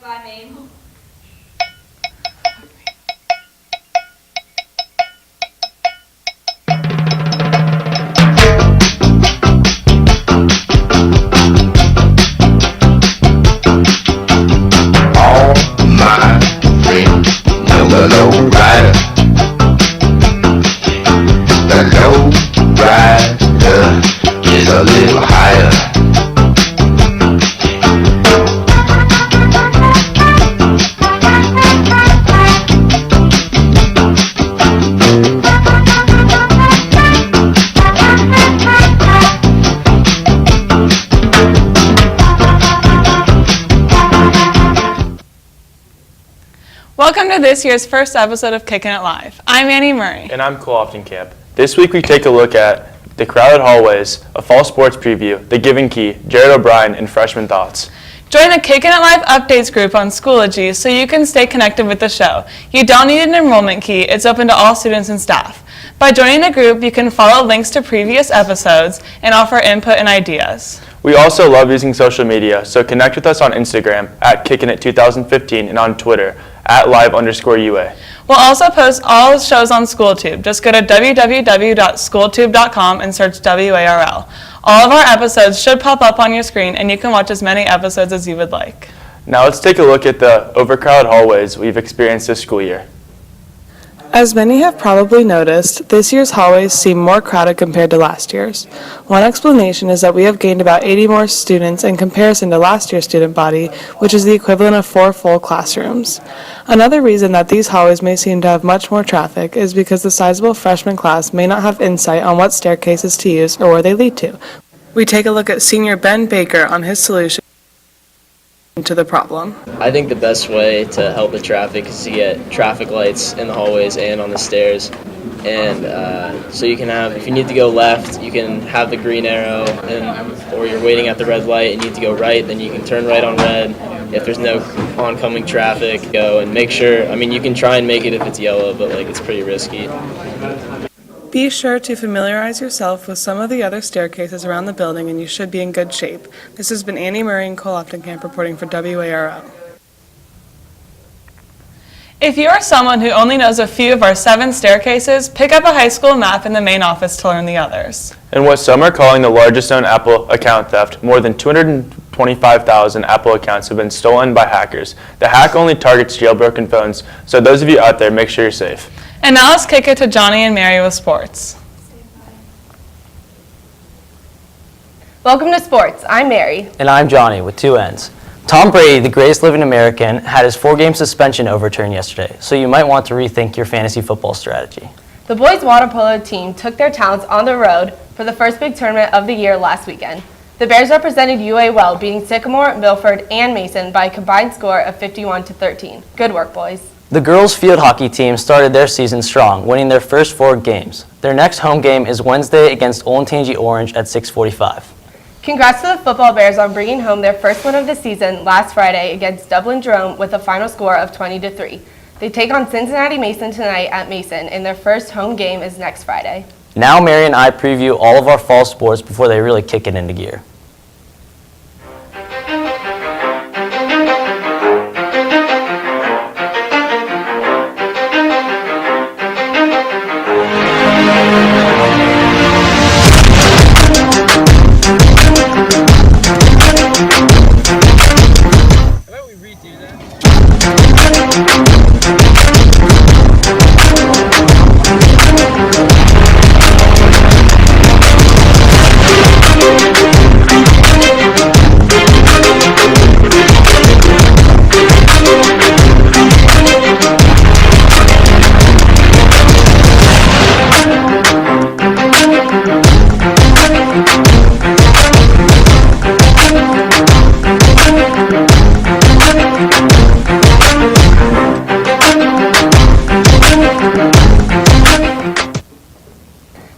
By me. All my friends know the low rider. The low rider is a little higher. Welcome to this year's first episode of Kickin' It Live. I'm Annie Murray. And I'm Cole Camp. This week we take a look at the crowded hallways, a fall sports preview, the Giving Key, Jared O'Brien, and freshman thoughts. Join the Kickin' It Live updates group on Schoology so you can stay connected with the show. You don't need an enrollment key. It's open to all students and staff. By joining the group, you can follow links to previous episodes and offer input and ideas. We also love using social media, so connect with us on Instagram at KickinIt2015 and on Twitter at live_UA. We'll also post all shows on SchoolTube. Just go to www.schooltube.com and search WARL. All of our episodes should pop up on your screen, and you can watch as many episodes as you would like. Now let's take a look at the overcrowded hallways we've experienced this school year. As many have probably noticed, this year's hallways seem more crowded compared to last year's. One explanation is that we have gained about 80 more students in comparison to last year's student body, which is the equivalent of 4 full classrooms. Another reason that these hallways may seem to have much more traffic is because the sizable freshman class may not have insight on what staircases to use or where they lead to. We take a look at senior Ben Baker on his solution to the problem. I think the best way to help with traffic is to get traffic lights in the hallways and on the stairs. And so you can have, if you need to go left, you can have the green arrow, or you're waiting at the red light and need to go right, then you can turn right on red. If there's no oncoming traffic, go and make sure, you can try and make it if it's yellow, but it's pretty risky. Be sure to familiarize yourself with some of the other staircases around the building and you should be in good shape. This has been Annie Murray and Cole Camp reporting for WARL. If you are someone who only knows a few of our 7 staircases, pick up a high school map in the main office to learn the others. In what some are calling the largest known Apple account theft, more than 225,000 Apple accounts have been stolen by hackers. The hack only targets jailbroken phones, so those of you out there, make sure you're safe. And now let's kick it to Johnny and Mary with sports. Welcome to sports. I'm Mary. And I'm Johnny with 2 N's. Tom Brady, the greatest living American, had his 4-game suspension overturned yesterday, so you might want to rethink your fantasy football strategy. The boys water polo team took their talents on the road for the first big tournament of the year last weekend. The Bears represented UA well, beating Sycamore, Milford, and Mason by a combined score of 51-13. Good work, boys. The girls' field hockey team started their season strong, winning their first 4 games. Their next home game is Wednesday against Olentangy Orange at 6:45. Congrats to the football Bears on bringing home their first win of the season last Friday against Dublin Jerome with a final score of 20-3. They take on Cincinnati Mason tonight at Mason, and their first home game is next Friday. Now Mary and I preview all of our fall sports before they really kick it into gear.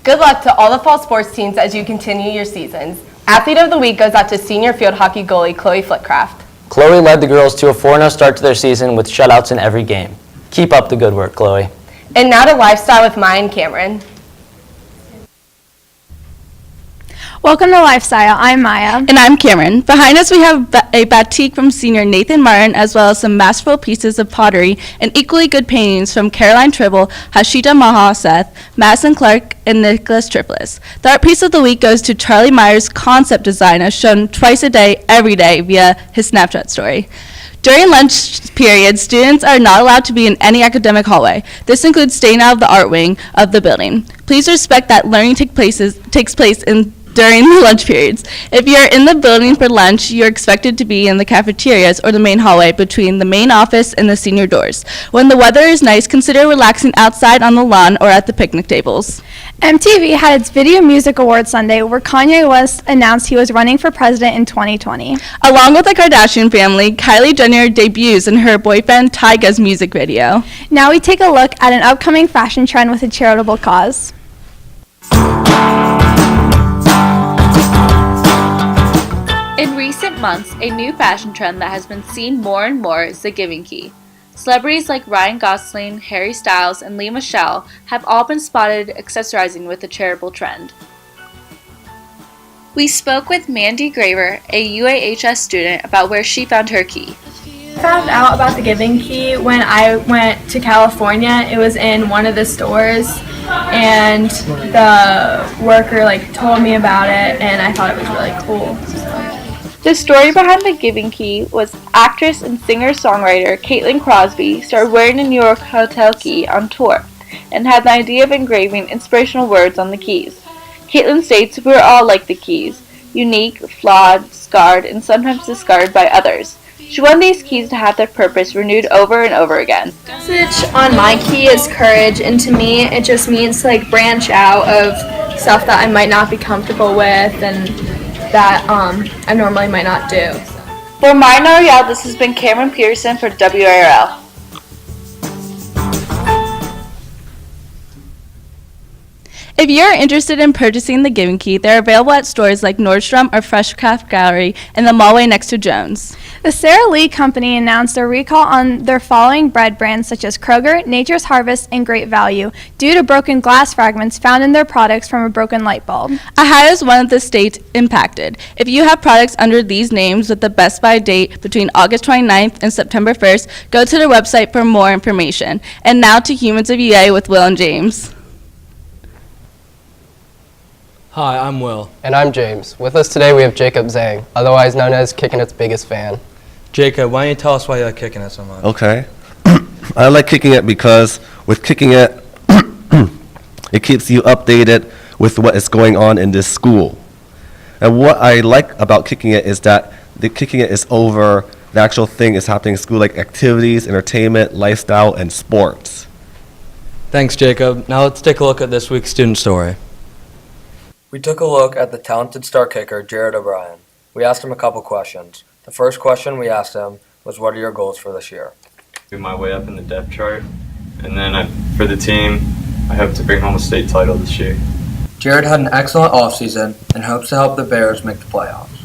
Good luck to all the fall sports teams as you continue your seasons. Athlete of the Week goes out to senior field hockey goalie Chloe Flitcraft. Chloe led the girls to a 4-0 start to their season with shutouts in every game. Keep up the good work, Chloe. And now to lifestyle with Maya and Cameron. Welcome to Lifestyle. I'm Maya. And I'm Cameron. Behind us we have a batik from senior Nathan Martin, as well as some masterful pieces of pottery and equally good paintings from Caroline Tribble, Hashita Mahaseth, Madison Clark, and Nicholas Triples. The art piece of the week goes to Charlie Meyer's concept design, as shown twice a day, every day, via his Snapchat story. During lunch period, students are not allowed to be in any academic hallway. This includes staying out of the art wing of the building. Please respect that learning takes place during the lunch periods. If you're in the building for lunch, you're expected to be in the cafeterias or the main hallway between the main office and the senior doors. When the weather is nice, consider relaxing outside on the lawn or at the picnic tables. MTV had its Video Music Awards Sunday, where Kanye West announced he was running for president in 2020. Along with the Kardashian family, Kylie Jenner debuts in her boyfriend Tyga's music video. Now we take a look at an upcoming fashion trend with a charitable cause. In recent months, a new fashion trend that has been seen more and more is the giving key. Celebrities like Ryan Gosling, Harry Styles, and Lea Michele have all been spotted accessorizing with the charitable trend. We spoke with Mandy Graver, a UAHS student, about where she found her key. I found out about the giving key when I went to California. It was in one of the stores, and the worker told me about it, and I thought it was really cool. The story behind the giving key was actress and singer-songwriter Caitlin Crosby started wearing a New York hotel key on tour and had the idea of engraving inspirational words on the keys. Caitlin states, "We're all like the keys, unique, flawed, scarred, and sometimes discarded by others." She wanted these keys to have their purpose renewed over and over again. The message on my key is courage, and to me it just means to branch out of stuff that I might not be comfortable with and that I normally might not do. For Maya Royale, this has been Cameron Peterson for WARL. If you're interested in purchasing the giving key, they're available at stores like Nordstrom or Fresh Craft Gallery in the mallway next to Jones. The Sara Lee Company announced a recall on their following bread brands such as Kroger, Nature's Harvest, and Great Value due to broken glass fragments found in their products from a broken light bulb. Ohio is one of the states impacted. If you have products under these names with the best buy date between August 29th and September 1st, go to their website for more information. And now to Humans of UA with Will and James. Hi, I'm Will. And I'm James. With us today we have Jacob Zhang, otherwise known as Kickin It's biggest fan. Jacob, why don't you tell us why you like Kickin It so much? Okay. I like Kickin It because with Kickin It, it keeps you updated with what is going on in this school. And what I like about Kickin It is that the Kickin It is over the actual thing is happening in school, like activities, entertainment, lifestyle, and sports. Thanks, Jacob. Now let's take a look at this week's student story. We took a look at the talented star kicker, Jared O'Brien. We asked him a couple questions. The first question we asked him was, what are your goals for this year? Do my way up in the depth chart, and then for the team, I hope to bring home a state title this year. Jared had an excellent offseason and hopes to help the Bears make the playoffs.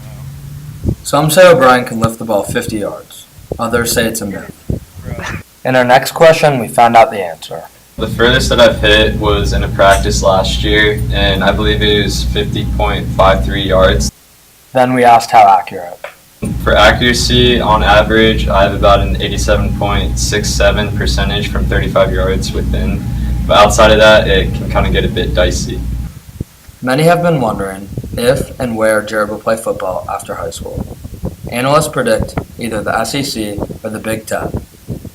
Some say O'Brien can lift the ball 50 yards. Others say it's a myth. In our next question, we found out the answer. The furthest that I've hit was in a practice last year, and I believe it was 50.53 yards. Then we asked how accurate. For accuracy, on average, I have about an 87.67% from 35 yards within. But outside of that, it can kind of get a bit dicey. Many have been wondering if and where Jared will play football after high school. Analysts predict either the SEC or the Big Ten.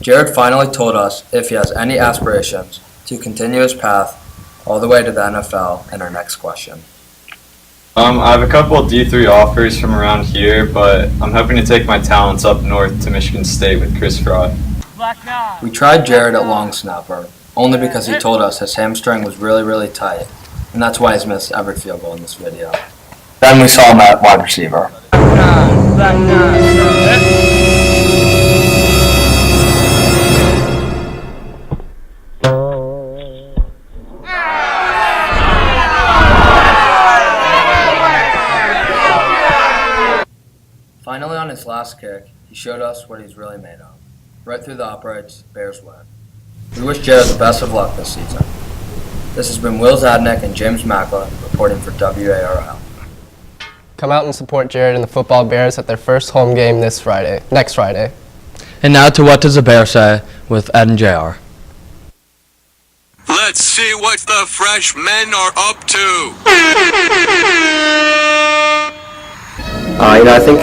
Jared finally told us if he has any aspirations to continue his path all the way to the NFL in our next question. I have a couple of D3 offers from around here, but I'm hoping to take my talents up north to Michigan State with Chris Fry. We tried Jared at long snapper, only because he told us his hamstring was really tight, and that's why he's missed every field goal in this video. Then we saw him at wide receiver. Finally, on his last kick, he showed us what he's really made of. Right through the uprights, Bears win. We wish Jared the best of luck this season. This has been Will Zadnick and James Macklin reporting for WARL. Come out and support Jared and the Football Bears at their first home game next Friday. And now to What Does a Bear Say with Ed and JR. Let's see what the freshmen are up to. I think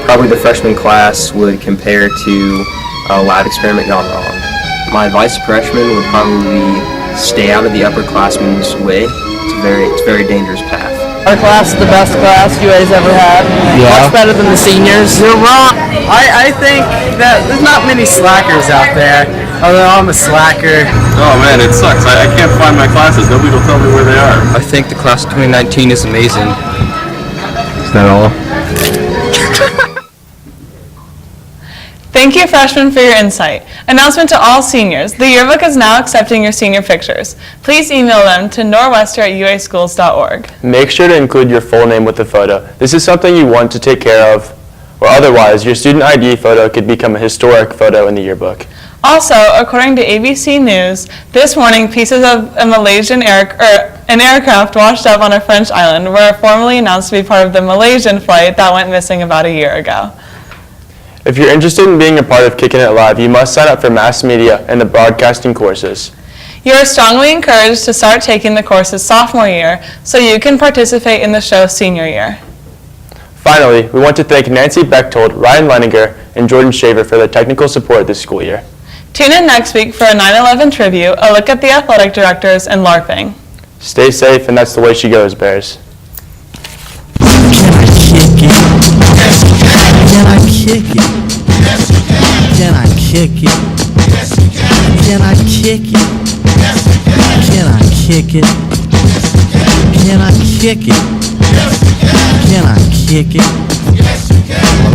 probably the freshman class would compare to a lab experiment gone wrong. My advice to freshmen would probably be stay out of the upperclassmen's way. It's a very dangerous path. Our class is the best class UA's ever had. Much better than the seniors. You're wrong. I think that there's not many slackers out there, although I'm a slacker. Oh man, it sucks. I can't find my classes. Nobody will tell me where they are. I think the class of 2019 is amazing. Is that all? Thank you, freshmen, for your insight. Announcement to all seniors. The yearbook is now accepting your senior pictures. Please email them to norwester@uaschools.org. Make sure to include your full name with the photo. This is something you want to take care of, or otherwise your student ID photo could become a historic photo in the yearbook. Also, according to ABC News, this morning pieces of a Malaysian an aircraft washed up on a French island were formally announced to be part of the Malaysian flight that went missing about a year ago. If you're interested in being a part of Kickin' It Live, you must sign up for mass media and the broadcasting courses. You are strongly encouraged to start taking the courses sophomore year so you can participate in the show senior year. Finally, we want to thank Nancy Bechtold, Ryan Leininger, and Jordan Shaver for their technical support this school year. Tune in next week for a 9/11 tribute, a look at the athletic directors, and LARPing. Stay safe, and that's the way she goes, Bears. Can I kick it? Yes, you can. Can I kick it? Yes, you can. Can I kick it? Yes, you can. Can I kick it? Yes, you can. Can I kick it? Yes, you can. Can I kick it? Yes, you can. Can I kick it? Yes, you can.